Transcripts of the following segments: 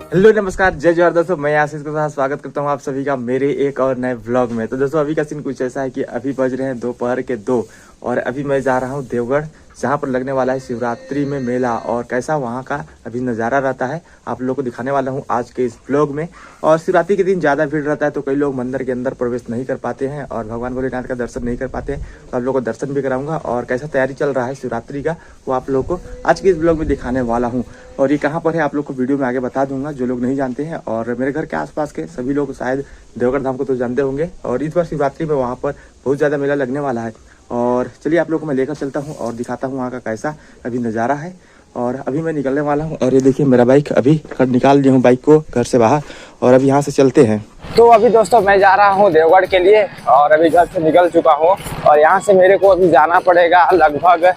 Hello नमस्कार जय जोहार दोस्तों, मैं आशीष के साथ स्वागत करता हूं आप सभी का मेरे एक और नए व्लॉग में। तो दोस्तों अभी का सीन कुछ ऐसा है कि अभी बज रहे हैं दोपहर के 2 और अभी मैं जा रहा हूं देवगढ़, जहां पर लगने वाला है शिवरात्रि में मेला। और कैसा वहां का अभी नज़ारा रहता है आप लोगों को दिखाने वाला हूं आज के इस व्लॉग में। और शिवरात्रि के दिन ज़्यादा भीड़ रहता है तो कई लोग मंदिर के अंदर प्रवेश नहीं कर पाते हैं और भगवान भोलेनाथ का दर्शन नहीं कर पाते हैं, तो आप लोगों को दर्शन भी कराऊंगा। और कैसा तैयारी चल रहा है शिवरात्रि का वो आप लोगों को आज के इस ब्लॉग में दिखाने वाला हूँ। और ये कहाँ पर है आप लोग को वीडियो में आगे बता दूंगा, जो लोग नहीं जानते हैं। और मेरे घर के आसपास के सभी लोग शायद देवगढ़ धाम को तो जानते होंगे। और इस बार शिवरात्रि में वहाँ पर बहुत ज़्यादा मेला लगने वाला है। और चलिए आप लोग को मैं लेकर चलता हूँ और दिखाता हूँ वहाँ का कैसा अभी नज़ारा है। और अभी मैं निकलने वाला हूँ और ये देखिए मेरा बाइक अभी निकाल लिया हूँ बाइक को घर से बाहर, और अभी यहाँ से चलते हैं। तो अभी दोस्तों मैं जा रहा हूँ देवगढ़ के लिए और अभी घर से निकल चुका हूँ। और यहाँ से मेरे को अभी जाना पड़ेगा लगभग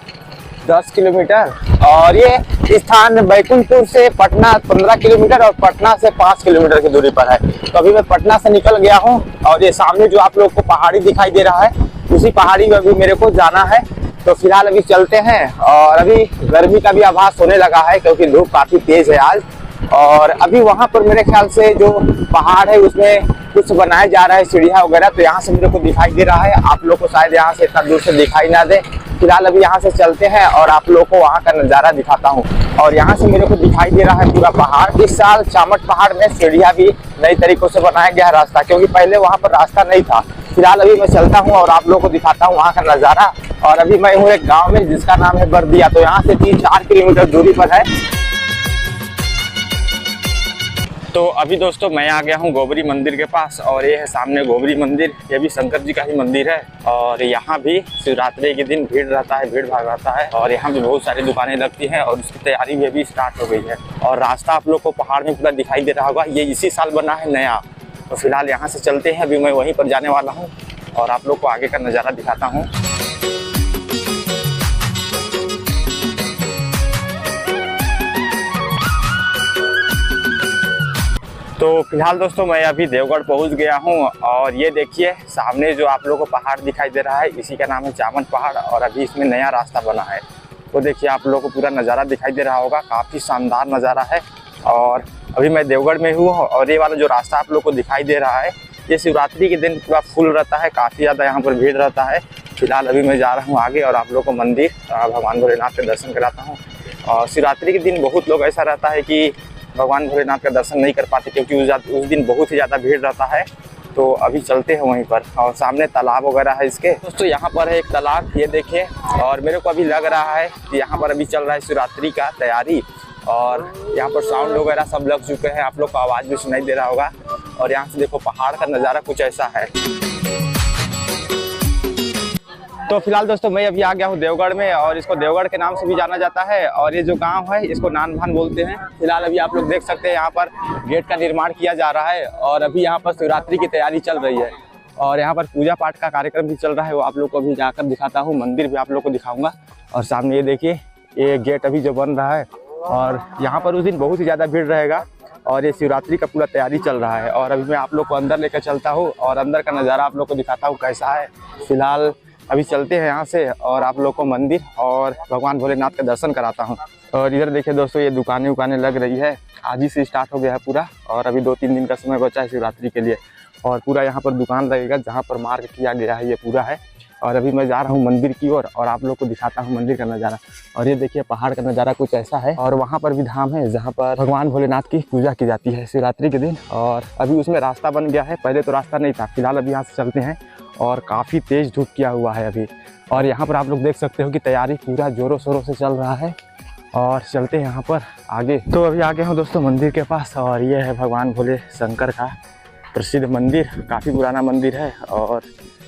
10 किलोमीटर। और ये स्थान बैकुंठपुर से पटना 15 किलोमीटर और पटना से 5 किलोमीटर की दूरी पर है। तो अभी मैं पटना से निकल गया हूँ और ये सामने जो आप लोग को पहाड़ी दिखाई दे रहा है उसी पहाड़ी में अभी मेरे को जाना है। तो फिलहाल अभी चलते हैं। और अभी गर्मी का भी आभास होने लगा है क्योंकि धूप काफी तेज है आज। और अभी वहां पर मेरे ख्याल से जो पहाड़ है उसमें कुछ बनाया जा रहा है सीढ़ियाँ वगैरह, तो यहाँ से मेरे को दिखाई दे रहा है। आप लोग को शायद यहाँ से इतना दूर से दिखाई ना दे। फिलहाल अभी यहाँ से चलते हैं और आप लोग को वहाँ का नज़ारा दिखाता हूँ। और यहाँ से मेरे को दिखाई दे रहा है पूरा पहाड़। इस साल चामट पहाड़ में सीढ़ियाँ भी नई तरीकों से बनाया गया है रास्ता, क्योंकि पहले वहाँ पर रास्ता नहीं था। फिलहाल अभी मैं चलता हूँ और आप लोगों को दिखाता हूँ वहाँ का नज़ारा। और अभी मैं हूँ एक गाँव में जिसका नाम है बरदिया, तो यहाँ से 3-4 किलोमीटर दूरी पर है। तो अभी दोस्तों मैं आ गया हूँ गोबरी मंदिर के पास और ये है सामने गोबरी मंदिर। ये भी शंकर जी का ही मंदिर है। और यहाँ भी शिवरात्रि के दिन भीड़ रहता है, भीड़ भाड़ रहता है। और यहाँ भी बहुत सारी दुकानें लगती हैं और उसकी तैयारी भी अभी स्टार्ट हो गई है। और रास्ता आप लोग को पहाड़ में पूरा दिखाई दे रहा होगा, ये इसी साल बना है नया। तो फिलहाल यहाँ से चलते हैं, अभी मैं वहीं पर जाने वाला हूँ और आप लोग को आगे का नज़ारा दिखाता हूँ। तो फिलहाल दोस्तों मैं अभी देवगढ़ पहुंच गया हूं और ये देखिए सामने जो आप लोगों को पहाड़ दिखाई दे रहा है इसी का नाम है चामट पहाड़। और अभी इसमें नया रास्ता बना है, तो देखिए आप लोगों को पूरा नज़ारा दिखाई दे रहा होगा, काफ़ी शानदार नज़ारा है। और अभी मैं देवगढ़ में हूँ और ये वाला जो रास्ता आप लोग को दिखाई दे रहा है ये शिवरात्रि के दिन पूरा फुल रहता है, काफ़ी ज़्यादा यहाँ पर भीड़ रहता है। फिलहाल अभी मैं जा रहा हूँ आगे और आप लोग को मंदिर भगवान भोलेनाथ के दर्शन कराता हूँ। और शिवरात्रि के दिन बहुत लोग ऐसा रहता है कि भगवान भोलेनाथ का दर्शन नहीं कर पाते क्योंकि उस दिन बहुत ही ज़्यादा भीड़ रहता है। तो अभी चलते हैं वहीं पर। और सामने तालाब वगैरह है इसके दोस्तों, यहाँ पर है एक तालाब, ये देखिए। और मेरे को अभी लग रहा है कि यहाँ पर अभी चल रहा है शिवरात्रि का तैयारी। और यहाँ पर साउंड वगैरह सब लग चुके हैं, आप लोग को आवाज़ भी सुनाई दे रहा होगा। और यहाँ से देखो पहाड़ का नज़ारा कुछ ऐसा है। तो फिलहाल दोस्तों मैं अभी आ गया हूँ देवगढ़ में और इसको देवगढ़ के नाम से भी जाना जाता है। और ये जो गांव है इसको नानभान बोलते हैं। फिलहाल अभी आप लोग देख सकते हैं यहाँ पर गेट का निर्माण किया जा रहा है और अभी यहाँ पर शिवरात्रि की तैयारी चल रही है। और यहाँ पर पूजा पाठ का कार्यक्रम भी चल रहा है, वो आप लोग को अभी जाकर दिखाता हूँ, मंदिर भी आप लोग को दिखाऊंगा। और सामने ये देखिए ये गेट अभी जो बन रहा है और यहाँ पर उस दिन बहुत ही ज़्यादा भीड़ रहेगा और ये शिवरात्रि का पूरा तैयारी चल रहा है। और अभी मैं आप लोग को अंदर लेकर चलता हूँ और अंदर का नज़ारा आप लोग को दिखाता हूँ कैसा है। फिलहाल अभी चलते हैं यहाँ से और आप लोग को मंदिर और भगवान भोलेनाथ का दर्शन कराता हूँ। और इधर देखिए दोस्तों ये दुकानें उकानें लग रही है, आज ही से स्टार्ट हो गया है पूरा। और अभी 2-3 दिन का समय बचा है शिवरात्रि के लिए। और पूरा यहाँ पर दुकान लगेगा जहाँ पर मार्क किया गया है, ये पूरा है। और अभी मैं जा रहा हूँ मंदिर की ओर और आप लोग को दिखाता हूँ मंदिर का नज़ारा। और ये देखिए पहाड़ का नज़ारा कुछ ऐसा है। और वहाँ पर भी धाम है जहाँ पर भगवान भोलेनाथ की पूजा की जाती है शिवरात्रि के दिन। और अभी उसमें रास्ता बन गया है, पहले तो रास्ता नहीं था। फिलहाल अभी यहाँ से चलते हैं और काफ़ी तेज़ धूप किया हुआ है अभी। और यहाँ पर आप लोग देख सकते हो कि तैयारी पूरा ज़ोरों शोरों से चल रहा है। और चलते हैं यहाँ पर आगे। तो अभी आ गए हूँ दोस्तों मंदिर के पास और ये है भगवान भोले शंकर का प्रसिद्ध मंदिर, काफ़ी पुराना मंदिर है। और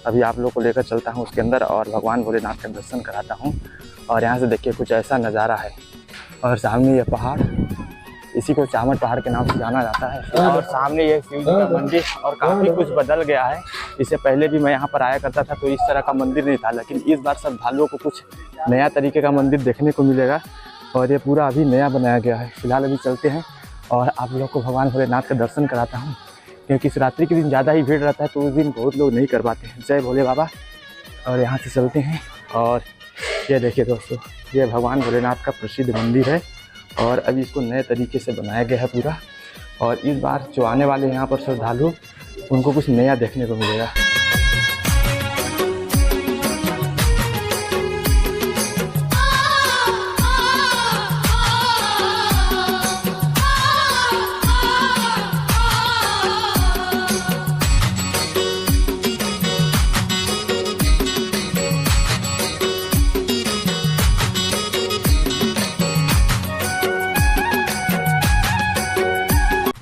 अभी आप लोग को लेकर चलता हूँ उसके अंदर और भगवान भोलेनाथ का दर्शन कराता हूँ। और यहाँ से देखिए कुछ ऐसा नज़ारा है। और सामने ये पहाड़, इसी को चामट पहाड़ के नाम से जाना जाता है। और सामने ये शिव जी का मंदिर और काफ़ी कुछ बदल गया है। इससे पहले भी मैं यहाँ पर आया करता था तो इस तरह का मंदिर नहीं था, लेकिन इस बार श्रद्धालुओं को कुछ नया तरीके का मंदिर देखने को मिलेगा। और ये पूरा अभी नया बनाया गया है। फिलहाल अभी चलते हैं और आप लोग को भगवान भोलेनाथ का दर्शन कराता हूँ, क्योंकि शिवरात्रि के दिन ज़्यादा ही भीड़ रहता है तो उस दिन बहुत लोग नहीं कर पाते हैं। जय भोले बाबा। और यहाँ से चलते हैं और ये देखिए दोस्तों ये भगवान भोलेनाथ का प्रसिद्ध मंदिर है और अभी इसको नए तरीके से बनाया गया है पूरा। और इस बार जो आने वाले यहाँ पर श्रद्धालु उनको कुछ नया देखने को मिलेगा।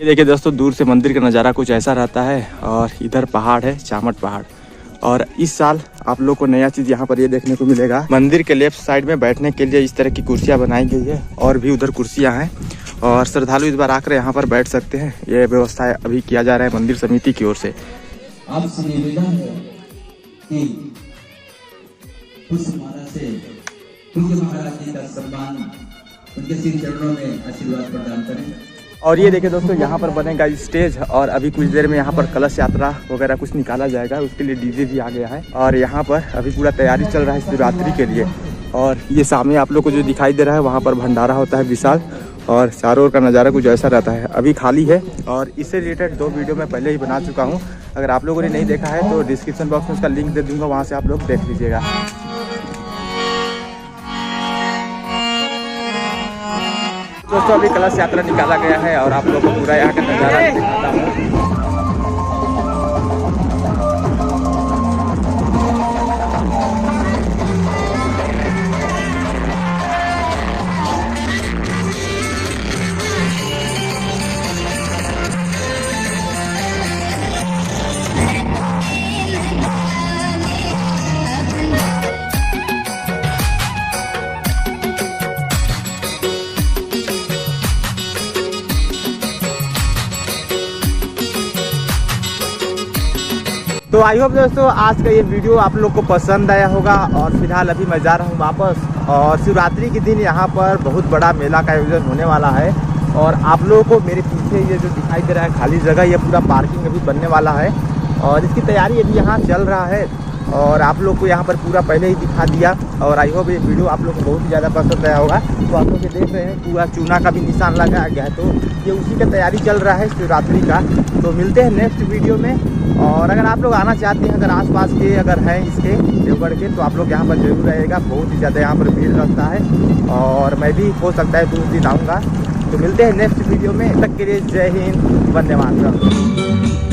ये देखिए दोस्तों, दूर से मंदिर का नज़ारा कुछ ऐसा रहता है और इधर पहाड़ है, चामट पहाड़। और इस साल आप लोग को नया चीज़ यहाँ पर ये देखने को मिलेगा, मंदिर के लेफ्ट साइड में बैठने के लिए इस तरह की कुर्सियाँ बनाई गई है और भी उधर कुर्सियाँ हैं और श्रद्धालु इस बार आकर यहाँ पर बैठ सकते हैं। ये व्यवस्था अभी किया जा रहा है मंदिर समिति की ओर से। आपसे निवेदन है कि पुष्प माला से तुलसी महाराज जी का सम्मान, उनके श्री चरणों में आशीर्वाद प्रदान करें। और ये देखिए दोस्तों, यहाँ पर बनेगा स्टेज और अभी कुछ देर में यहाँ पर कलश यात्रा वगैरह कुछ निकाला जाएगा, उसके लिए डीजे भी आ गया है। और यहाँ पर अभी पूरा तैयारी चल रहा है शिवरात्रि के लिए। और ये सामने आप लोग को जो दिखाई दे रहा है वहाँ पर भंडारा होता है विशाल, और चारों ओर का नज़ारा कुछ ऐसा रहता है। अभी खाली है और इससे रिलेटेड 2 वीडियो मैं पहले ही बना चुका हूँ। अगर आप लोगों ने नहीं देखा है तो डिस्क्रिप्शन बॉक्स में उसका लिंक दे दूँगा, वहाँ से आप लोग देख लीजिएगा। दोस्तों अभी कलश यात्रा निकाला गया है और आप लोगों को पूरा यहाँ का नज़ारा दिखाता हूँ। तो आई होप दोस्तों आज का ये वीडियो आप लोग को पसंद आया होगा। और फिलहाल अभी मैं जा रहा हूँ वापस, और शिवरात्रि के दिन यहाँ पर बहुत बड़ा मेला का आयोजन होने वाला है। और आप लोगों को मेरे पीछे ये जो दिखाई दे रहा है खाली जगह, ये पूरा पार्किंग अभी बनने वाला है और इसकी तैयारी अभी यहाँ चल रहा है। और आप लोग को यहाँ पर पूरा पहले ही दिखा दिया। और आई होप ये वीडियो आप लोग को बहुत ही ज़्यादा पसंद आया होगा। तो आप लोग देख रहे हैं पूरा चूना का भी निशान लगाया गया है, तो ये उसी का तैयारी चल रहा है शिवरात्रि का। तो मिलते हैं नेक्स्ट वीडियो में। और अगर आप लोग आना चाहते हैं, अगर आसपास के अगर हैं इसके देवगढ़ के, तो आप लोग यहाँ पर जरूर रहेगा। बहुत ही ज़्यादा यहाँ पर भीड़ रहता है और मैं भी हो सकता है 2 दिन आऊँगा। तो मिलते हैं नेक्स्ट वीडियो में, तब तक के लिए जय हिंद, वंदे मातरम।